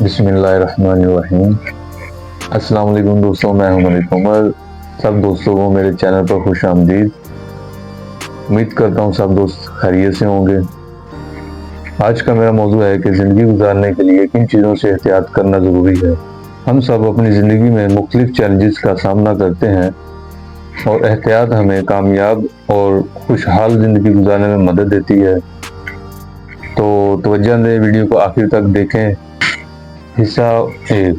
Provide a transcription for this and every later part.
بسم اللہ الرحمن الرحیم۔ السلام علیکم دوستوں، میں ہوں ملک عمر۔ سب دوستوں کو میرے چینل پر خوش آمدید۔ امید کرتا ہوں سب دوست خیریت سے ہوں گے۔ آج کا میرا موضوع ہے کہ زندگی گزارنے کے لیے کن چیزوں سے احتیاط کرنا ضروری ہے۔ ہم سب اپنی زندگی میں مختلف چیلنجز کا سامنا کرتے ہیں اور احتیاط ہمیں کامیاب اور خوشحال زندگی گزارنے میں مدد دیتی ہے۔ تو توجہ دیں، ویڈیو کو آخر تک دیکھیں۔ حصہ 1،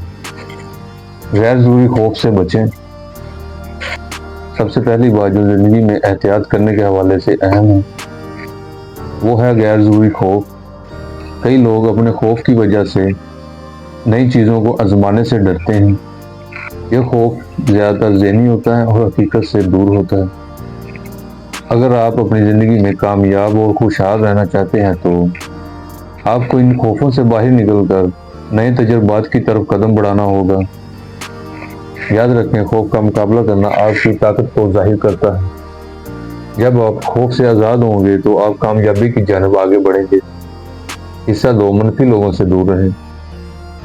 غیر ضروری خوف سے بچیں۔ سب سے پہلی بات جو زندگی میں احتیاط کرنے کے حوالے سے اہم ہے وہ ہے غیر ضروری خوف۔ کئی لوگ اپنے خوف کی وجہ سے نئی چیزوں کو آزمانے سے ڈرتے ہیں۔ یہ خوف زیادہ تر ذہنی ہوتا ہے اور حقیقت سے دور ہوتا ہے۔ اگر آپ اپنی زندگی میں کامیاب اور خوشحال رہنا چاہتے ہیں تو آپ کو ان خوفوں سے باہر نکل کر نئے تجربات کی طرف قدم بڑھانا ہوگا۔ یاد رکھیں، خوف کا مقابلہ کرنا آپ کی طاقت کو ظاہر کرتا ہے۔ جب آپ خوف سے آزاد ہوں گے تو آپ کامیابی کی جانب آگے بڑھیں گے۔ حصہ 2، منفی لوگوں سے دور رہیں۔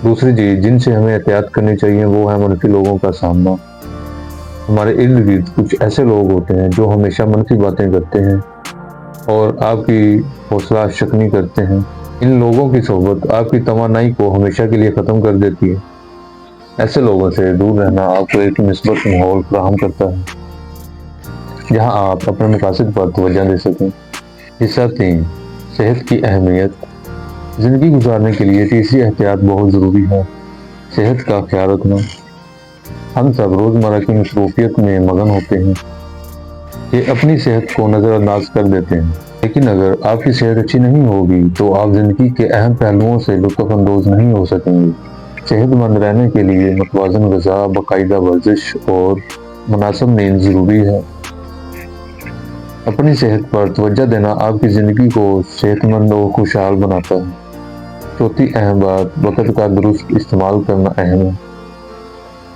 دوسری چیز جن سے ہمیں احتیاط کرنی چاہیے وہ ہے منفی لوگوں کا سامنا۔ ہمارے ارد گرد کچھ ایسے لوگ ہوتے ہیں جو ہمیشہ منفی باتیں کرتے ہیں اور آپ کی حوصلہ افزائی کرتے ہیں۔ ان لوگوں کی صحبت آپ کی توانائی کو ہمیشہ کے لیے ختم کر دیتی ہے۔ ایسے لوگوں سے دور رہنا آپ کو ایک مثبت ماحول فراہم کرتا ہے جہاں آپ اپنے مقاصد پر توجہ دے سکیں۔ حصہ 3، صحت کی اہمیت۔ زندگی گزارنے کے لیے تیسری احتیاط بہت ضروری ہے، صحت کا خیال رکھنا۔ ہم سب روزمرہ کی مصروفیت میں مگن ہوتے ہیں کہ اپنی صحت کو نظر انداز کر دیتے ہیں، لیکن اگر آپ کی صحت اچھی نہیں ہوگی تو آپ زندگی کے اہم پہلوؤں سے لطف اندوز نہیں ہو سکیں گے۔ صحت مند رہنے کے لیے متوازن غذا، باقاعدہ ورزش اور مناسب نیند ضروری ہے۔ اپنی صحت پر توجہ دینا آپ کی زندگی کو صحت مند اور خوشحال بناتا ہے۔ چوتھی اہم بات، وقت کا درست استعمال کرنا اہم ہے۔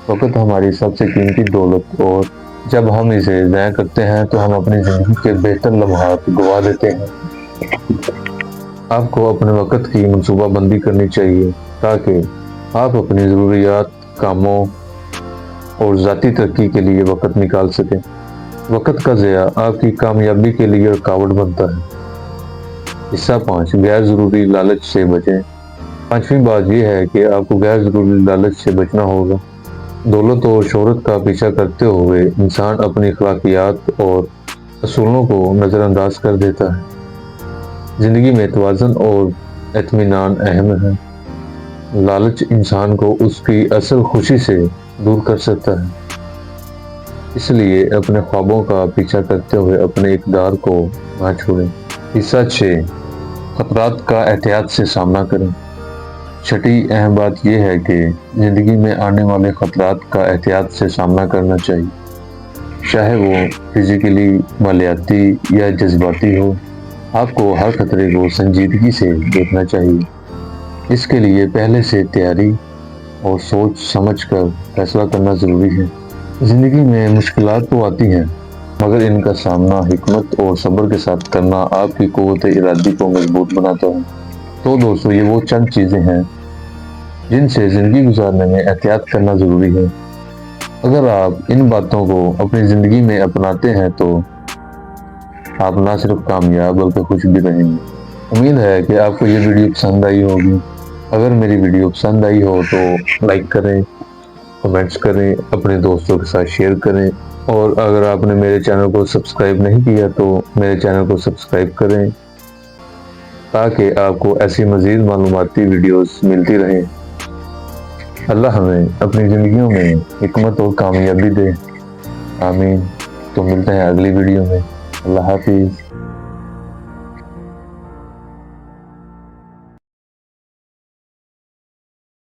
وقت ہماری سب سے قیمتی دولت اور جب ہم اسے ضائع کرتے ہیں تو ہم اپنی زندگی کے بہتر لمحات گنوا دیتے ہیں۔ آپ کو اپنے وقت کی منصوبہ بندی کرنی چاہیے تاکہ آپ اپنی ضروریات، کاموں اور ذاتی ترقی کے لیے وقت نکال سکیں۔ وقت کا ضیاع آپ کی کامیابی کے لیے رکاوٹ بنتا ہے۔ حصہ 5، غیر ضروری لالچ سے بچیں۔ پانچویں بات یہ ہے کہ آپ کو غیر ضروری لالچ سے بچنا ہوگا۔ دولت اور شہرت کا پیچھا کرتے ہوئے انسان اپنی اخلاقیات اور اصولوں کو نظر انداز کر دیتا ہے۔ زندگی میں توازن اور اطمینان اہم ہے۔ لالچ انسان کو اس کی اصل خوشی سے دور کر سکتا ہے۔ اس لیے اپنے خوابوں کا پیچھا کرتے ہوئے اپنے اقدار کو نہ چھوڑیں۔ حصہ 6، خطرات کا احتیاط سے سامنا کریں۔ چھٹی اہم بات یہ ہے کہ زندگی میں آنے والے خطرات کا احتیاط سے سامنا کرنا چاہیے، چاہے وہ فزیکلی، مالیاتی یا جذباتی ہو۔ آپ کو ہر خطرے کو سنجیدگی سے دیکھنا چاہیے۔ اس کے لیے پہلے سے تیاری اور سوچ سمجھ کر فیصلہ کرنا ضروری ہے۔ زندگی میں مشکلات تو آتی ہیں مگر ان کا سامنا حکمت اور صبر کے ساتھ کرنا آپ کی قوت ارادی کو مضبوط بناتا ہے۔ تو دوستو، یہ وہ چند چیزیں ہیں جن سے زندگی گزارنے میں احتیاط کرنا ضروری ہے۔ اگر آپ ان باتوں کو اپنی زندگی میں اپناتے ہیں تو آپ نہ صرف کامیاب بلکہ خوش بھی رہیں گے۔ امید ہے کہ آپ کو یہ ویڈیو پسند آئی ہوگی۔ اگر میری ویڈیو پسند آئی ہو تو لائک کریں، کمنٹس کریں، اپنے دوستوں کے ساتھ شیئر کریں، اور اگر آپ نے میرے چینل کو سبسکرائب نہیں کیا تو میرے چینل کو سبسکرائب کریں تاکہ آپ کو ایسی مزید معلوماتی ویڈیوز ملتی رہیں۔ اللہ ہمیں اپنی زندگیوں میں حکمت اور کامیابی دے، آمین۔ تو ملتے ہیں اگلی ویڈیو میں۔ اللہ حافظ۔